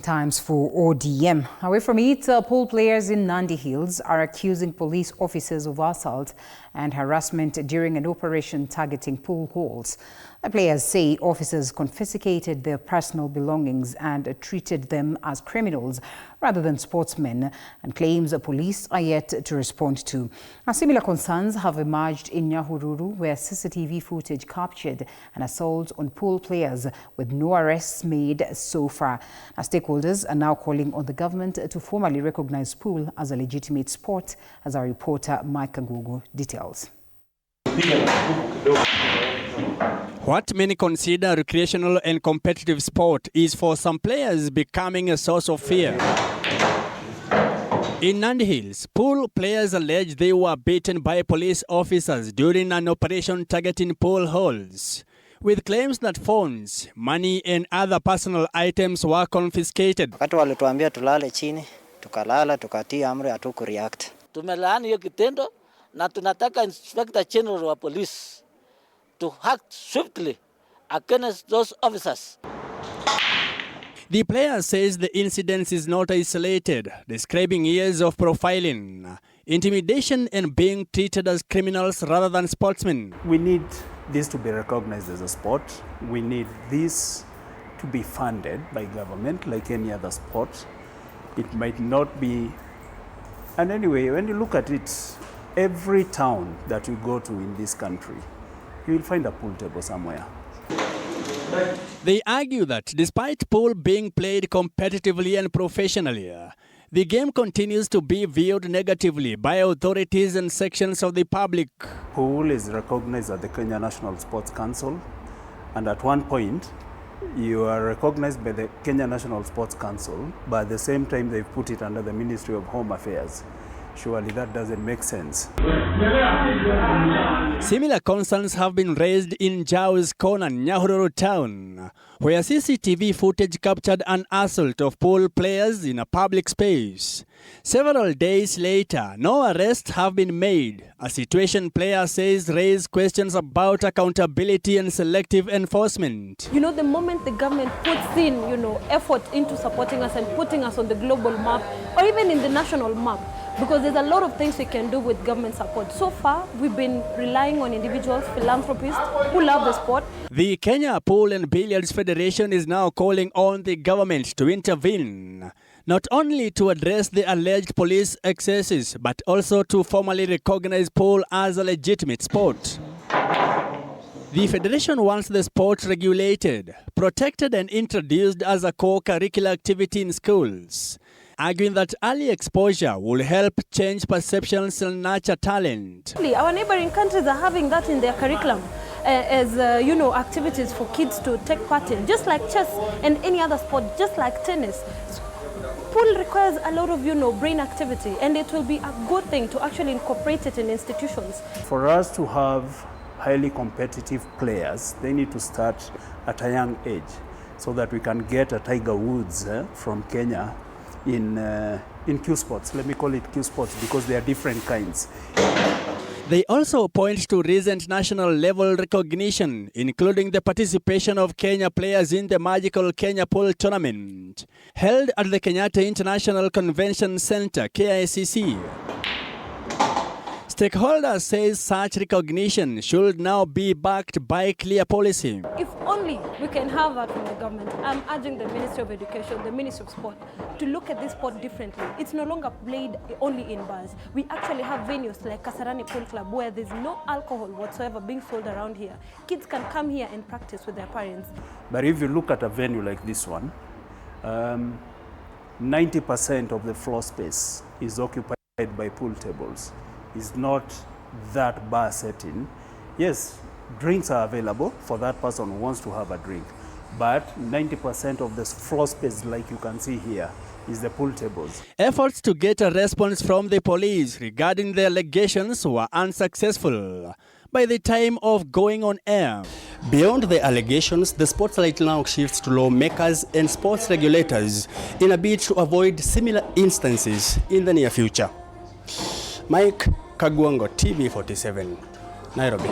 Times for ODM. Away from it, pool players in Nandi Hills are accusing police officers of assault and harassment during an operation targeting pool halls. The players say officers confiscated their personal belongings and treated them as criminals rather than sportsmen, and claims the police are yet to respond to. Now, similar concerns have emerged in Nyahururu, where CCTV footage captured an assault on pool players with no arrests made so far. Now, stakeholders are now calling on the government to formally recognize pool as a legitimate sport, as our reporter Mike Agugu details. What many consider recreational and competitive sport is for some players becoming a source of fear. In Nandi Hills, pool players allege they were beaten by police officers during an operation targeting pool halls, with claims that phones, money and other personal items were confiscated. Wakati walituambia tulale chini, tukalala, tukatii amri, hatuku react. Tumelaani hiyo kitendo na tunataka Inspector General wa Police to act swiftly against those officers. The player says the incident is not isolated, describing years of profiling, intimidation and being treated as criminals rather than sportsmen. We need this to be recognized as a sport. We need this to be funded by government like any other sport. It might not be, and anyway, when you look at it, every town that you go to in this country, you will find a pool table somewhere. They argue that despite pool being played competitively and professionally, the game continues to be viewed negatively by authorities and sections of the public. Pool is recognized at the Kenya National Sports Council, and at one point, you are recognized by the Kenya National Sports Council, but at the same time they've put it under the Ministry of Home Affairs. Surely that doesn't make sense. Similar concerns have been raised in Jau's Corner, Nyahururu town, where CCTV footage captured an assault of pool players in a public space. Several days later, no arrests have been made. A situation player says raised questions about accountability and selective enforcement. You know, the moment the government puts in, effort into supporting us and putting us on the global map or even in the national map, because there's a lot of things we can do with government support. So far, we've been relying on individuals, philanthropists who love the sport. The Kenya Pool and Billiards Federation is now calling on the government to intervene, not only to address the alleged police excesses, but also to formally recognize pool as a legitimate sport. The federation wants the sport regulated, protected and introduced as a core curricular activity in schools, arguing that early exposure will help change perceptions and nurture talent. Our neighboring countries are having that in their curriculum as activities for kids to take part in, just like chess and any other sport, just like tennis. Pool requires a lot of brain activity, and it will be a good thing to actually incorporate it in institutions. For us to have highly competitive players, they need to start at a young age so that we can get a Tiger Woods from Kenya in Q sports. Let me call it Q sports because they are different kinds. They also point to recent national level recognition, including the participation of Kenya players in the Magical Kenya Pool Tournament, held at the Kenyatta International Convention Center, KICC. Stakeholders say such recognition should now be backed by clear policy. If only we can have that from the government. I'm urging the Ministry of Education, the Ministry of Sport, to look at this sport differently. It's no longer played only in bars. We actually have venues like Kasarani Pool Club where there's no alcohol whatsoever being sold around here. Kids can come here and practice with their parents. But if you look at a venue like this one, 90% of the floor space is occupied by pool tables. It's not that bar setting. Yes, drinks are available for that person who wants to have a drink, but 90% of the floor space, like you can see here, is the pool tables. Efforts to get a response from the police regarding the allegations were unsuccessful by the time of going on air. Beyond the allegations, the spotlight now shifts to lawmakers and sports regulators in a bid to avoid similar instances in the near future. Mike Kagwango, TV 47, Nairobi.